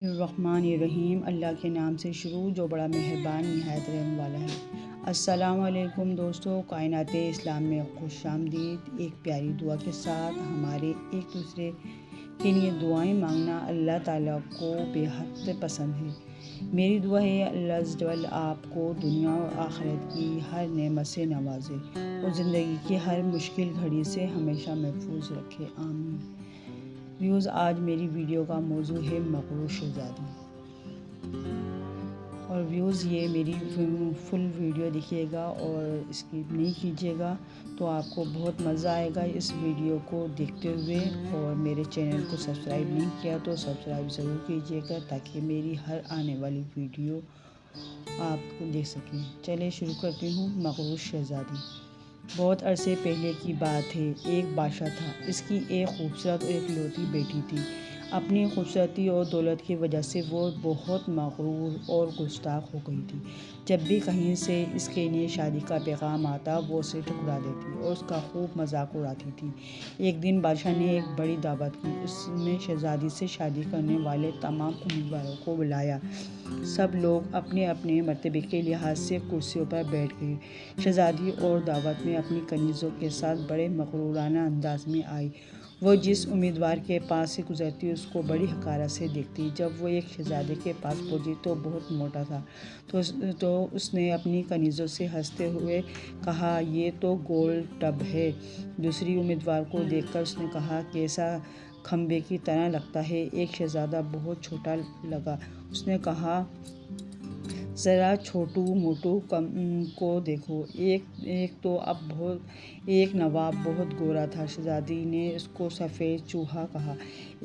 الرحمن الرحیم۔ اللہ کے نام سے شروع جو بڑا مہربان نہایت رحم والا ہے۔ السلام علیکم دوستو، کائنات اسلام میں خوش آمدید۔ ایک پیاری دعا کے ساتھ ہمارے ایک دوسرے کے لیے دعائیں مانگنا اللہ تعالیٰ کو بے حد پسند ہے۔ میری دعا ہے اللہ عز و جل آپ کو دنیا اور آخرت کی ہر نعمت سے نوازے اور زندگی کی ہر مشکل گھڑی سے ہمیشہ محفوظ رکھے، آمین۔ ویوز، آج میری ویڈیو کا موضوع ہے مغرور شہزادی۔ اور ویوز، یہ میری فل ویڈیو دیکھیے گا اور اسکپ نہیں کیجیے گا، تو آپ کو بہت مزہ آئے گا اس ویڈیو کو دیکھتے ہوئے۔ اور میرے چینل کو سبسکرائب نہیں کیا تو سبسکرائب ضرور کیجیے گا تاکہ میری ہر آنے والی ویڈیو آپ کو دیکھ سکیں۔ چلے شروع کرتی ہوں۔ مغرور شہزادی۔ بہت عرصے پہلے کی بات ہے۔ ایک بادشاہ تھا، اس کی ایک خوبصورت اور اکلوتی بیٹی تھی۔ اپنی خوبصورتی اور دولت کی وجہ سے وہ بہت مغرور اور گستاخ ہو گئی تھی۔ جب بھی کہیں سے اس کے لیے شادی کا پیغام آتا وہ اسے ٹھکرا دیتی اور اس کا خوب مذاق اڑاتی تھی۔ ایک دن بادشاہ نے ایک بڑی دعوت کی۔ اس نے شہزادی سے شادی کرنے والے تمام امیدواروں کو بلایا۔ سب لوگ اپنے اپنے مرتبے کے لحاظ سے کرسیوں پر بیٹھ گئے۔ شہزادی اور دعوت میں اپنی کنیزوں کے ساتھ بڑے مغرورانہ انداز میں آئی۔ وہ جس امیدوار کے پاس سے گزرتی اس کو بڑی حقارت سے دیکھتی۔ جب وہ ایک شہزادے کے پاس پہنچی تو بہت موٹا تھا، تو اس نے اپنی کنیزوں سے ہنستے ہوئے کہا، یہ تو گول ٹب ہے۔ دوسری امیدوار کو دیکھ کر اس نے کہا، کیسا کھمبے کی طرح لگتا ہے۔ ایک شہزادہ بہت چھوٹا لگا۔ اس نے کہا، ذرا چھوٹو موٹو کو دیکھو۔ ایک نواب بہت گورا تھا۔ شہزادی نے اس کو سفید چوہا کہا۔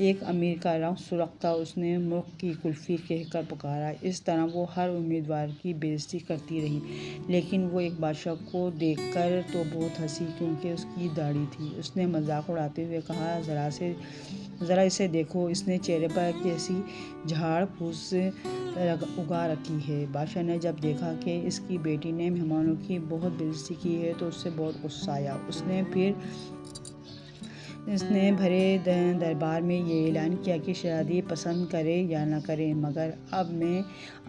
ایک امیر کا رنگ سرخ تھا، اس نے مرغ کی کلفی کہہ کر پکارا۔ اس طرح وہ ہر امیدوار کی بے عزتی کرتی رہی، لیکن وہ ایک بادشاہ کو دیکھ کر تو بہت ہنسی کیونکہ اس کی داڑھی تھی۔ اس نے مذاق اڑاتے ہوئے کہا، ذرا اسے دیکھو، اس نے چہرے پر کیسی جھاڑ پھوس اگا رکھی ہے۔ بادشاہ نے جب دیکھا کہ اس کی بیٹی نے مہمانوں کی بہت بے عزتی کی ہے تو اس سے بہت غصہ آیا۔ اس نے بھرے دربار میں یہ اعلان کیا کہ شہزادی پسند کرے یا نہ کرے، مگر اب میں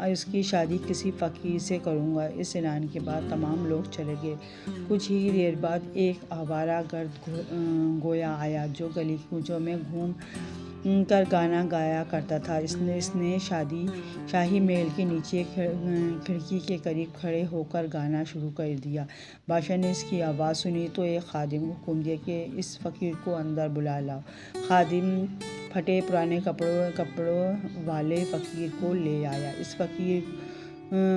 اس کی شادی کسی فقیر سے کروں گا۔ اس اعلان کے بعد تمام لوگ چلے گئے۔ کچھ ہی دیر بعد ایک آوارہ گرد گویا آیا جو گلی کوچوں میں گھوم کر گانا گایا کرتا تھا۔ اس نے شاہی محل کے نیچے کھڑکی کے قریب کھڑے ہو کر گانا شروع کر دیا۔ بادشاہ نے اس کی آواز سنی تو ایک خادم کو حکم دیا کہ اس فقیر کو اندر بلا لاؤ۔ خادم پھٹے پرانے کپڑوں والے فقیر کو لے آیا۔ اس فقیر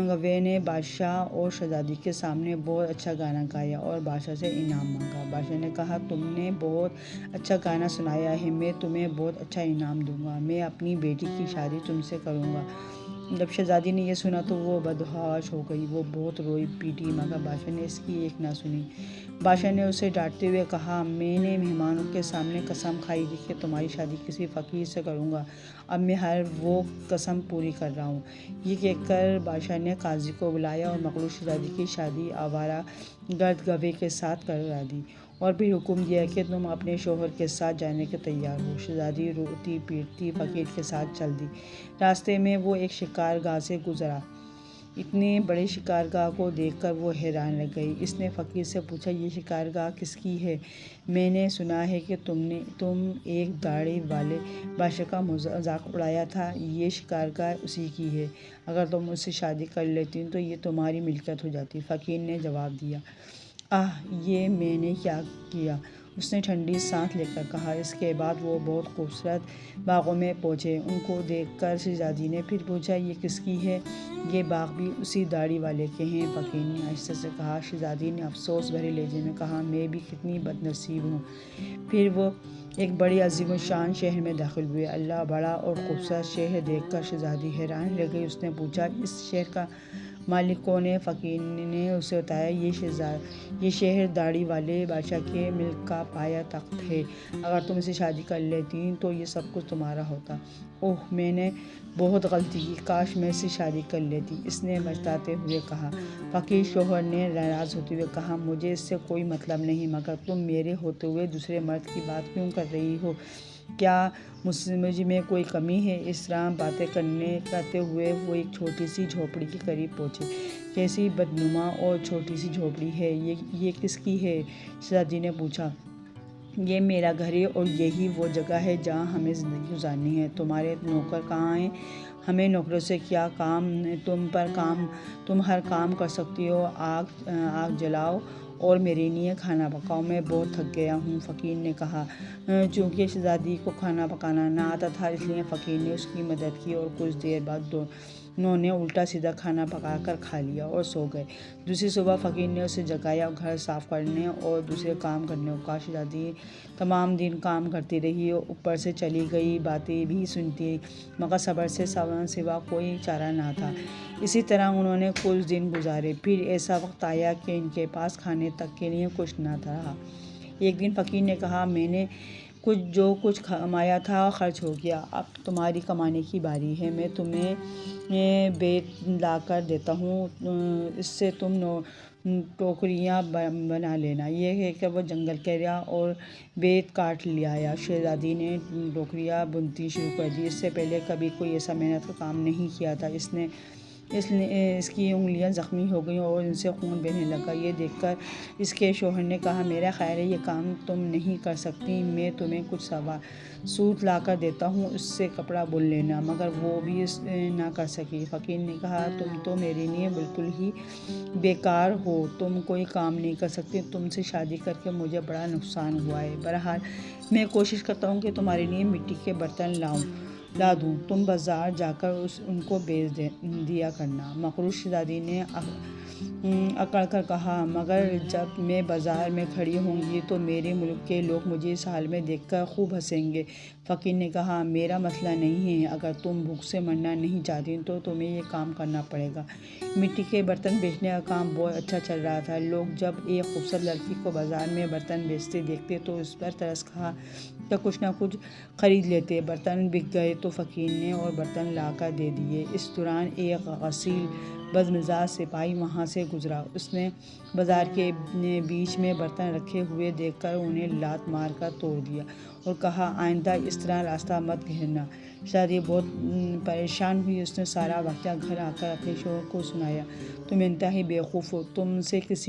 گوے نے بادشاہ اور شہزادی کے سامنے بہت اچھا گانا گایا اور بادشاہ سے انعام مانگا۔ بادشاہ نے کہا، تم نے بہت اچھا گانا سنایا ہے، میں تمہیں بہت اچھا انعام دوں گا۔ میں اپنی بیٹی کی شادی تم سے کروں گا۔ جب شہزادی نے یہ سنا تو وہ بدحواس ہو گئی۔ وہ بہت روئی پیٹی، مگر بادشاہ نے اس کی ایک نہ سنی۔ بادشاہ نے اسے ڈانٹتے ہوئے کہا، میں نے مہمانوں کے سامنے قسم کھائی تھی کہ تمہاری شادی کسی فقیر سے کروں گا، اب میں وہ قسم پوری کر رہا ہوں۔ یہ کہہ کر بادشاہ نے قاضی کو بلایا اور مغرور شہزادی کی شادی آوارہ گرد گوے کے ساتھ کروا دی، اور پھر حکم دیا کہ تم اپنے شوہر کے ساتھ جانے کے تیار ہو۔ شہزادی روتی پیٹتی فقیر کے ساتھ چل دی۔ راستے میں وہ ایک شکار گاہ سے گزرا۔ اتنے بڑے شکار گاہ کو دیکھ کر وہ حیران رہ گئی۔ اس نے فقیر سے پوچھا، یہ شکار گاہ کس کی ہے؟ میں نے سنا ہے کہ تم ایک داڑھی والے بادشاہ کا مذاق اڑایا تھا، یہ شکار گاہ اسی کی ہے۔ اگر تم اس سے شادی کر لیتی تو یہ تمہاری ملکیت ہو جاتی۔ فقیر نے جواب دیا، یہ میں نے کیا کیا؟ اس نے ٹھنڈی سانس لے کر کہا۔ اس کے بعد وہ بہت خوبصورت باغوں میں پہنچے۔ ان کو دیکھ کر شہزادی نے پھر پوچھا، یہ کس کی ہے؟ یہ باغ بھی اسی داڑھی والے کے ہیں، فقیر نے آہستہ سے کہا۔ شہزادی نے افسوس بھرے لہجے میں کہا، میں بھی کتنی بد نصیب ہوں۔ پھر وہ ایک بڑے عظیم الشان شہر میں داخل ہوئے۔ اللہ بڑا اور خوبصورت شہر دیکھ کر شہزادی حیران رہ گئی۔ اس نے پوچھا، اس شہر کا مالک کون ہے؟ فقیر نے اسے بتایا، یہ شہر داڑھی والے بادشاہ کے ملک کا پایہ تخت ہے۔ اگر تم اسے شادی کر لیتی تو یہ سب کچھ تمہارا ہوتا۔ اوہ، میں نے بہت غلطی کی، کاش میں اسے شادی کر لیتی، اس نے پچھتاتے ہوئے کہا۔ فقیر شوہر نے ناراض ہوتے ہوئے کہا، مجھے اس سے کوئی مطلب نہیں، مگر تم میرے ہوتے ہوئے دوسرے مرد کی بات کیوں کر رہی ہو؟ کیا مجھ میں کوئی کمی ہے؟ اس طرح باتیں کرتے ہوئے وہ ایک چھوٹی سی جھوپڑی کے قریب پہنچے۔ کیسی بدنما اور چھوٹی سی جھوپڑی ہے یہ کس کی ہے؟ شہزادی نے پوچھا۔ یہ میرا گھر ہے اور یہی وہ جگہ ہے جہاں ہمیں زندگی گزارنی ہے۔ تمہارے نوکر کہاں ہیں؟ ہمیں نوکروں سے کیا کام؟ تم ہر کام کر سکتی ہو۔ آگ جلاؤ اور میرے لیے کھانا پکاؤ، میں بہت تھک گیا ہوں، فقیر نے کہا۔ چونکہ شہزادی کو کھانا پکانا نہ آتا تھا، اس لیے فقیر نے اس کی مدد کی اور کچھ دیر بعد دونوں نے الٹا سیدھا کھانا پکا کر کھا لیا اور سو گئے۔ دوسری صبح فقیر نے اسے جگایا، گھر صاف کرنے اور دوسرے کام کرنے کو کہا۔ شہزادی تمام دن کام کرتی رہی، اوپر سے چلی گئی باتیں بھی سنتی، مگر صبر سے سوا کوئی چارہ نہ تھا۔ اسی طرح انہوں نے کچھ دن گزارے، پھر ایسا وقت آیا کہ ان کے پاس کھانے تک کے لیے کچھ نہ رہا۔ ایک دن فقیر نے کہا، میں نے جو کچھ کمایا تھا خرچ ہو گیا، اب تمہاری کمانے کی باری ہے۔ میں تمہیں بیت لا کر دیتا ہوں، اس سے تم ٹوکریاں بنا لینا۔ یہ کہہ کر وہ جنگل گیا اور بیت کاٹ لایا۔ شہزادی نے ٹوکریاں بنتی شروع کر دی۔ اس سے پہلے کبھی کوئی ایسا محنت کا کام نہیں کیا تھا۔ اس کی انگلیاں زخمی ہو گئیں اور ان سے خون بہنے لگا۔ یہ دیکھ کر اس کے شوہر نے کہا، میرا خیال ہے یہ کام تم نہیں کر سکتی، میں تمہیں کچھ سوت لا کر دیتا ہوں، اس سے کپڑا بن لینا۔ مگر وہ بھی نہ کر سکی۔ فقیر نے کہا، تم تو میرے لیے بالکل ہی بیکار ہو، تم کوئی کام نہیں کر سکتی، تم سے شادی کر کے مجھے بڑا نقصان ہوا ہے۔ بہرحال میں کوشش کرتا ہوں کہ تمہارے لیے مٹی کے برتن لا دوں، تم بازار جا کر ان کو بیچ دیا کرنا۔ مغرور شہزادی نے اکڑ کر کہا، مگر جب میں بازار میں کھڑی ہوں گی تو میرے ملک کے لوگ مجھے اس حال میں دیکھ کر خوب ہنسیں گے۔ فقیر نے کہا، میرا مسئلہ نہیں ہے، اگر تم بھوک سے مرنا نہیں چاہتی تو تمہیں یہ کام کرنا پڑے گا۔ مٹی کے برتن بیچنے کا کام بہت اچھا چل رہا تھا۔ لوگ جب ایک خوبصورت لڑکی کو بازار میں برتن بیچتے دیکھتے تو اس پر ترس کھا کر کچھ نہ کچھ خرید لیتے۔ برتن بک گئے تو فقیر نے اور برتن لا کر دے دیے۔ اس دوران ایک غسیل بدمزاج سپاہی وہاں سے گزرا۔ اس نے بازار کے بیچ میں برتن رکھے ہوئے دیکھ کر انہیں لات مار کر توڑ دیا اور کہا، آئندہ اس طرح راستہ مت گھیرنا۔ شہزادی بہت پریشان ہوئی۔ اس نے سارا واقعہ گھر آ کر اپنے شوہر کو سنایا۔ تم انتہائی بیوقوف ہو، تم سے کس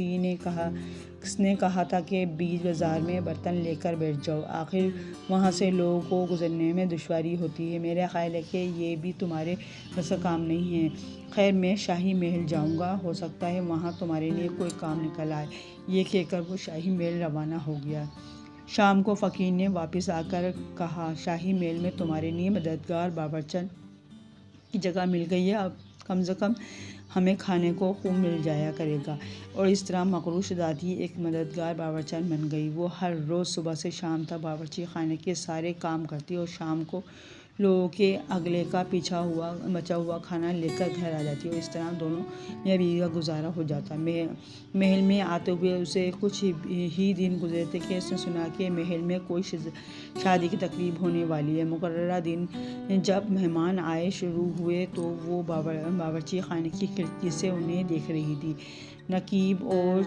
نے کہا تھا کہ بیچ بازار میں برتن لے کر بیٹھ جاؤ؟ آخر وہاں سے لوگوں کو گزرنے میں دشواری ہوتی ہے۔ میرا خیال ہے کہ یہ بھی تمہارے بس کا کام نہیں ہے۔ خیر، میں شاہی محل جاؤں گا، ہو سکتا ہے وہاں تمہارے لیے کوئی کام نکل آئے۔ یہ کہہ کر وہ شاہی محل روانہ ہو گیا۔ شام کو فقیر نے واپس آ کر کہا، شاہی محل میں تمہارے لیے مددگار باورچن کی جگہ مل گئی ہے، اب کم سے کم ہمیں کھانے کو خوب مل جایا کرے گا۔ اور اس طرح مغرور شہزادی ایک مددگار باورچن بن گئی۔ وہ ہر روز صبح سے شام تک باورچی خانے کے سارے کام کرتی اور شام کو لوگوں کے اگلے کا بچا ہوا کھانا لے کر گھر آ جاتی اور اس طرح دونوں میاں بیوی کا گزارا ہو جاتا۔ محل میں آتے ہوئے اسے کچھ ہی دن گزرے تھے کہ اس نے سنا کہ محل میں کوئی شادی کی تقریب ہونے والی ہے۔ مقررہ دن جب مہمان آنے شروع ہوئے تو وہ باورچی خانے کی کھڑکی سے انہیں دیکھ رہی تھی۔ نقیب اور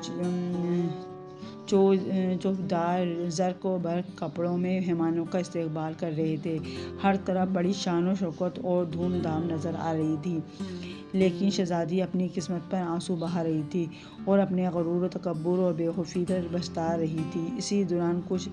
چوکیدار زرق و برق کپڑوں میں مہمانوں کا استقبال کر رہے تھے۔ ہر طرف بڑی شان و شوکت اور دھوم دھام نظر آ رہی تھی، لیکن شہزادی اپنی قسمت پر آنسو بہا رہی تھی اور اپنے غرور و تکبر اور بے خوفی پر پچھتا رہی تھی۔ اسی دوران کچھ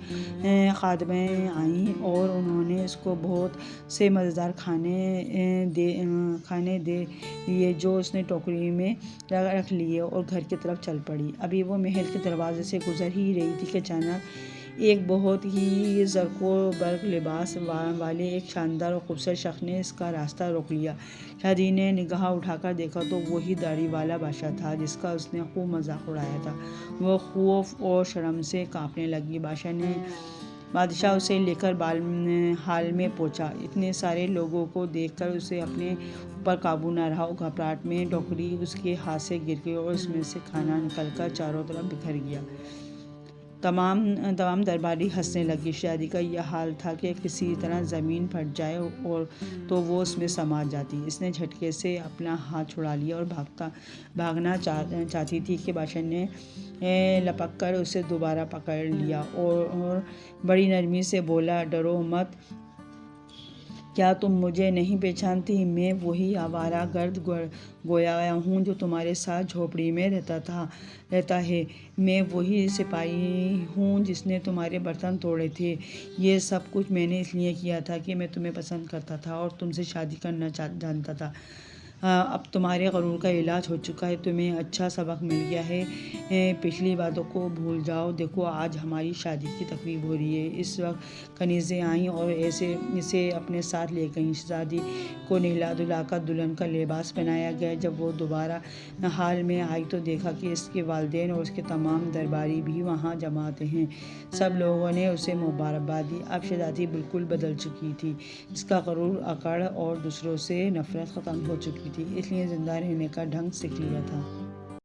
خادمیں آئیں اور انہوں نے اس کو بہت سے مزیدار کھانے دے دیے جو اس نے ٹوکری میں رکھ لیے اور گھر کی طرف چل پڑی۔ ابھی وہ محل کے دروازے سے گزر ہی رہی تھی کہ اچانک ایک بہت ہی زرق و برق لباس والے ایک شاندار اور خوبصورت شخص نے اس کا راستہ روک لیا۔ شہزادی نے نگاہ اٹھا کر دیکھا تو وہی داڑھی والا بادشاہ تھا جس کا اس نے خوب مذاق اڑایا تھا۔ وہ خوف اور شرم سے کانپنے لگی۔ بادشاہ اسے لے کر ہال میں پہنچا۔ اتنے سارے لوگوں کو دیکھ کر اسے اپنے اوپر قابو نہ رہا اور گھبراہٹ میں ٹوکری اس کے ہاتھ سے گر گئی اور اس میں سے کھانا نکل کر چاروں طرف بکھر گیا۔ تمام درباری ہنسنے لگے۔ شہزادی کا یہ حال تھا کہ کسی طرح زمین پھٹ جائے اور تو وہ اس میں سما جاتی۔ اس نے جھٹکے سے اپنا ہاتھ چھڑا لیا اور بھاگنا چاہتی تھی کہ بادشاہ نے لپک کر اسے دوبارہ پکڑ لیا اور بڑی نرمی سے بولا، ڈرو مت، کیا تم مجھے نہیں پہچانتی؟ میں وہی آوارہ گرد گویا ہوں جو تمہارے ساتھ جھوپڑی میں رہتا ہے۔ میں وہی سپاہی ہوں جس نے تمہارے برتن توڑے تھے۔ یہ سب کچھ میں نے اس لیے کیا تھا کہ میں تمہیں پسند کرتا تھا اور تم سے شادی کرنا جانتا تھا۔ اب تمہارے غرور کا علاج ہو چکا ہے، تمہیں اچھا سبق مل گیا ہے، پچھلی باتوں کو بھول جاؤ۔ دیکھو، آج ہماری شادی کی تقریب ہو رہی ہے۔ اس وقت کنیزیں آئیں اور اسے اپنے ساتھ لے گئیں۔ شہزادی کو نہلا دھلا کر دلہن کا لباس پہنایا گیا۔ جب وہ دوبارہ حال میں آئی تو دیکھا کہ اس کے والدین اور اس کے تمام درباری بھی وہاں جماعت ہیں۔ سب لوگوں نے اسے مبارکباد دی۔ اب شہزادی بالکل بدل چکی تھی۔ اس کا غرور، اکڑ اور دوسروں سے نفرت ختم ہو چکی تھی، اس لیے زندہ رہنے کا ڈھنگ سیکھ لیا تھا۔